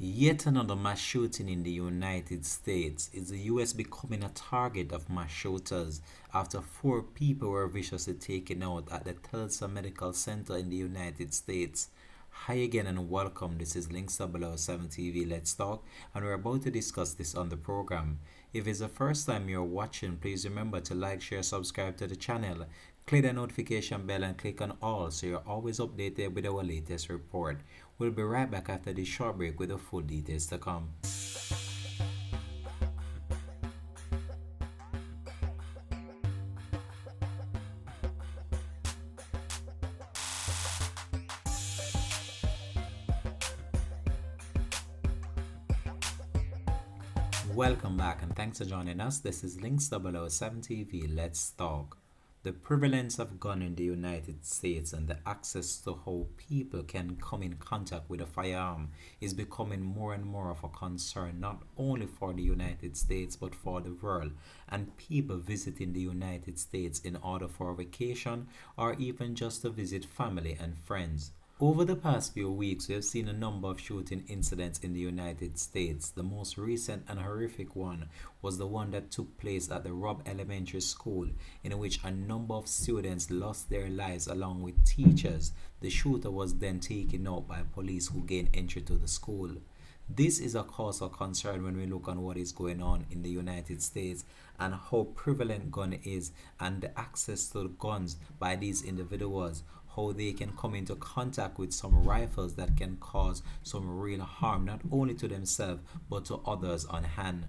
Yet another mass shooting in the United States. Is the US becoming a target of mass shooters after four people were viciously taken out at the Tulsa Medical Center in the United States? Hi again and welcome. This is Links 007 TV Let's Talk, and we're about to discuss this on the program. If it's the first time you're watching, please remember to like, share, subscribe to the channel. Click the notification bell and click on all so you're always updated with our latest report. We'll be right back after this short break with the full details to come. Welcome back and thanks for joining us. This is Links 007 TV Let's Talk. The prevalence of gun in the United States and the access to how people can come in contact with a firearm is becoming more and more of a concern not only for the United States but for the world, and people visiting the United States in order for a vacation or even just to visit family and friends. Over the past few weeks, we have seen a number of shooting incidents in the United States. The most recent and horrific one was the one that took place at the Robb Elementary School, in which a number of students lost their lives along with teachers. The shooter was then taken out by police who gained entry to the school. This is a cause of concern when we look on what is going on in the United States and how prevalent gun is and the access to the guns by these individuals, how they can come into contact with some rifles that can cause some real harm not only to themselves but to others on hand.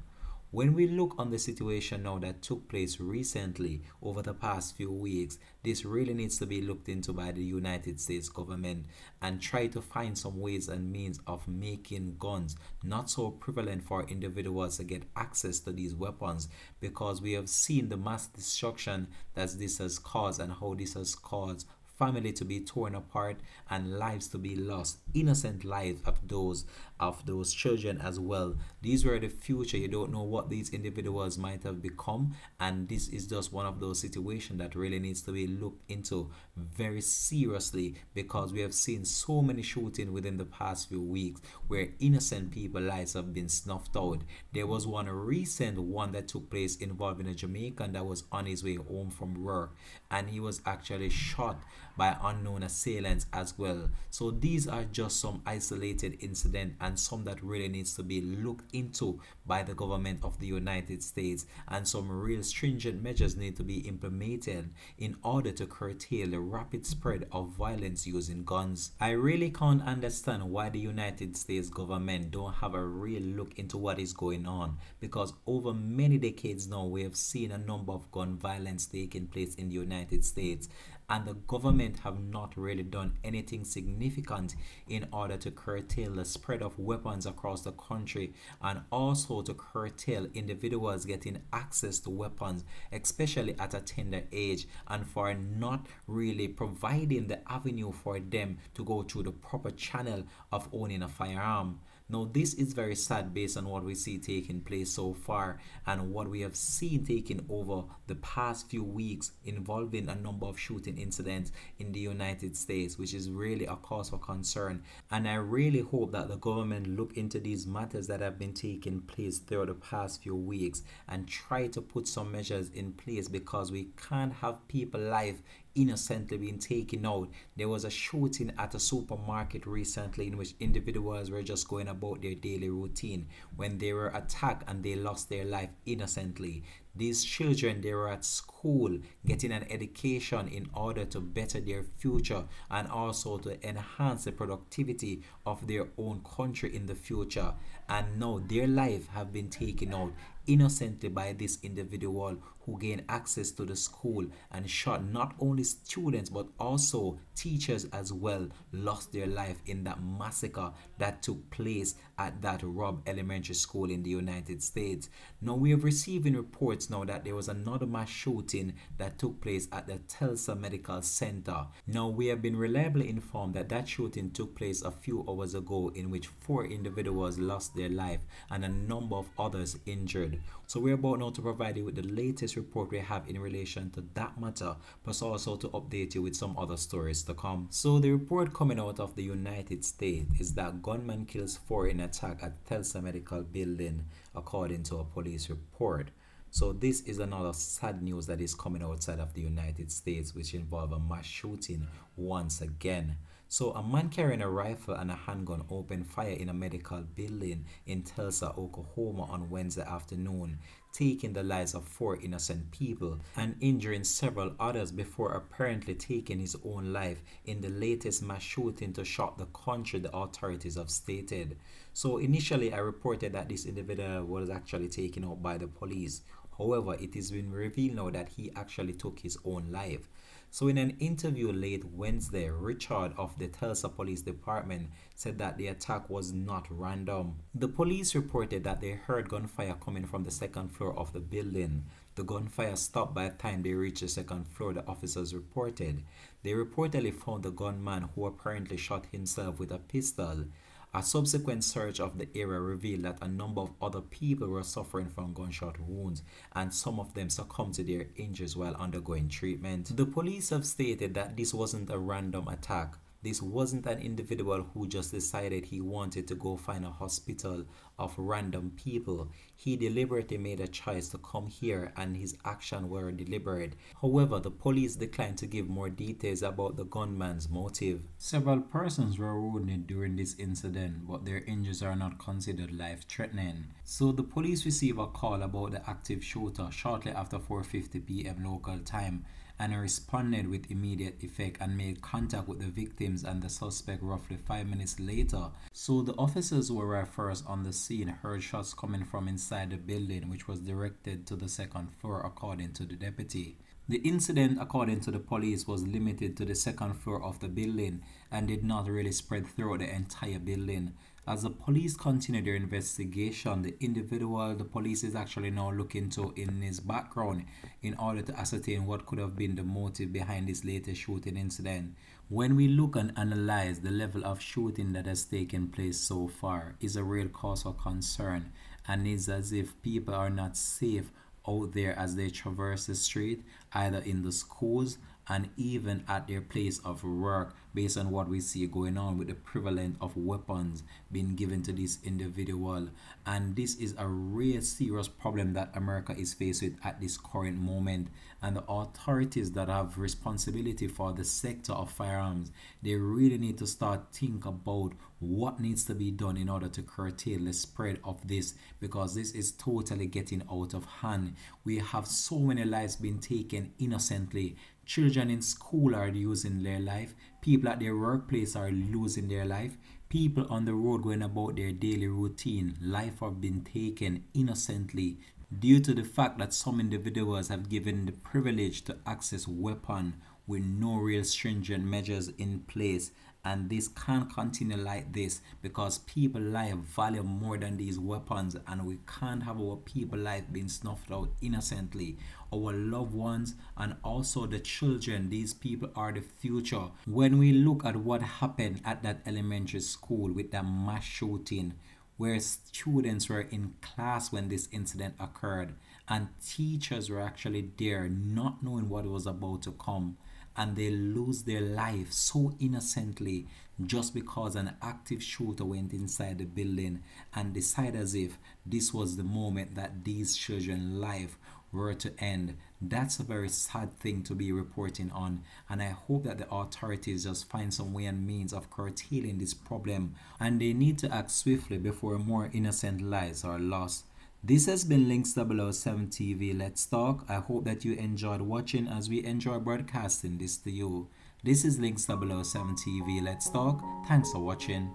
When we look on the situation now that took place recently over the past few weeks, this really needs to be looked into by the United States government and try to find some ways and means of making guns not so prevalent for individuals to get access to these weapons, because we have seen the mass destruction that this has caused and how this has caused family to be torn apart and lives to be lost, innocent lives of those children as well. These were the future. You don't know what these individuals might have become, and this is just one of those situations that really needs to be looked into very seriously, because we have seen so many shootings within the past few weeks where innocent people lives have been snuffed out. There was one recent one that took place involving a Jamaican that was on his way home from work, and he was actually shot by unknown assailants as well. So these are just some isolated incidents and some that really needs to be looked into by the government of the United States, and some real stringent measures need to be implemented in order to curtail the rapid spread of violence using guns. I really can't understand why the United States government don't have a real look into what is going on, because over many decades now we have seen a number of gun violence taking place in the United States, and the government have not really done anything significant in order to curtail the spread of weapons across the country, and also to curtail individuals getting access to weapons, especially at a tender age, and for not really providing the avenue for them to go through the proper channel of owning a firearm. Now, this is very sad based on what we see taking place so far and what we have seen taking over the past few weeks involving a number of shooting incidents in the United States, which is really a cause for concern. And I really hope that the government look into these matters that have been taking place throughout the past few weeks and try to put some measures in place, because we can't have people life innocently being taken out. There was a shooting at a supermarket recently in which individuals were just going about their daily routine when they were attacked and they lost their life innocently. These children, they were at school getting an education in order to better their future and also to enhance the productivity of their own country in the future. And now their life have been taken out innocently by this individual who gained access to the school and shot not only students but also teachers as well, lost their life in that massacre that took place at that Robb Elementary School in the United States. Now we have receiving reports now that there was another mass shooting that took place at the Tulsa Medical Center. Now we have been reliably informed that that shooting took place a few hours ago, in which 4 individuals lost their life and a number of others injured. So we're about now to provide you with the latest report we have in relation to that matter, plus also to update you with some other stories to come. So the report coming out of the United States is that gunman kills 4 in attack at Tulsa Medical Building, according to a police report. So this is another sad news that is coming outside of the United States, which involve a mass shooting once again. So a man carrying a rifle and a handgun opened fire in a medical building in Tulsa, Oklahoma on Wednesday afternoon, taking the lives of 4 innocent people and injuring several others before apparently taking his own life in the latest mass shooting to shock the country, the authorities have stated. So initially I reported that this individual was actually taken out by the police. However, it has been revealed now that he actually took his own life. So in an interview late Wednesday, Richard of the Tulsa Police Department said that the attack was not random. The police reported that they heard gunfire coming from the second floor of the building. The gunfire stopped by the time they reached the second floor, the officers reported. They reportedly found the gunman, who apparently shot himself with a pistol. A subsequent search of the area revealed that a number of other people were suffering from gunshot wounds, and some of them succumbed to their injuries while undergoing treatment. The police have stated that this wasn't a random attack. This wasn't an individual who just decided he wanted to go find a hospital of random people. He deliberately made a choice to come here, and his actions were deliberate. However, the police declined to give more details about the gunman's motive. Several persons were wounded during this incident, but their injuries are not considered life-threatening. So the police received a call about the active shooter shortly after 4:50 p.m. local time, and responded with immediate effect and made contact with the victims and the suspect roughly 5 minutes later. So the officers who were first on the scene heard shots coming from inside the building, which was directed to the second floor, according to the deputy. The incident, according to the police, was limited to the second floor of the building and did not really spread throughout the entire building. As the police continue their investigation, the individual the police is actually now looking to in his background in order to ascertain what could have been the motive behind this latest shooting incident. When we look and analyze the level of shooting that has taken place so far, is a real cause for concern, and it's as if people are not safe out there as they traverse the street, either in the schools and even at their place of work, based on what we see going on with the prevalence of weapons being given to this individual. And this is a real serious problem that America is faced with at this current moment, and the authorities that have responsibility for the sector of firearms, they really need to start think about what needs to be done in order to curtail the spread of this, because this is totally getting out of hand. We have so many lives being taken innocently. Children in school are losing their life. People at their workplace are losing their life. People on the road going about their daily routine, life have been taken innocently due to the fact that some individuals have given the privilege to access weapon with no real stringent measures in place. And this can't continue like this, because people life value more than these weapons, and we can't have our people life being snuffed out innocently. Our loved ones and also the children, these people are the future. When we look at what happened at that elementary school with that mass shooting, where students were in class when this incident occurred, and teachers were actually there not knowing what was about to come, and they lose their life so innocently just because an active shooter went inside the building and decided as if this was the moment that these children's life were to end. That's a very sad thing to be reporting on, and I hope that the authorities just find some way and means of curtailing this problem, and they need to act swiftly before more innocent lives are lost. This has been Links 007 TV Let's Talk. I hope that you enjoyed watching as we enjoy broadcasting this to you. This is Links 007 TV Let's Talk. Thanks for watching.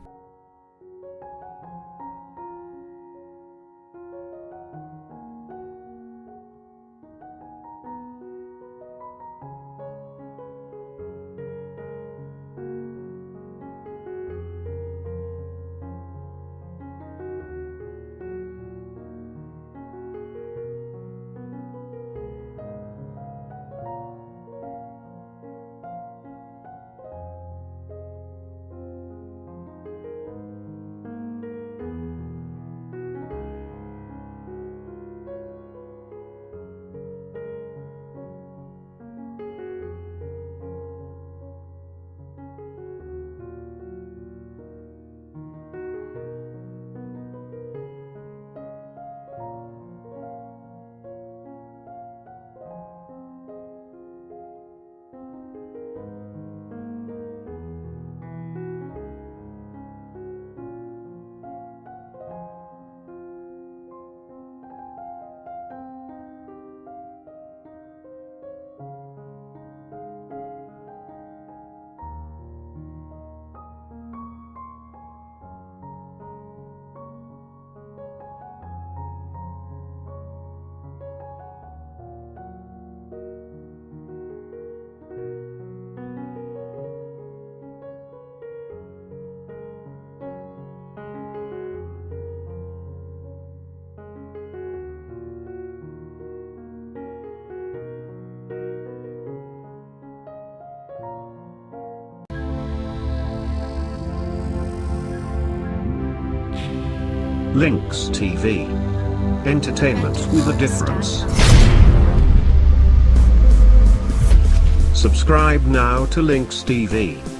Links TV. Entertainment with a difference. Subscribe now to Links TV.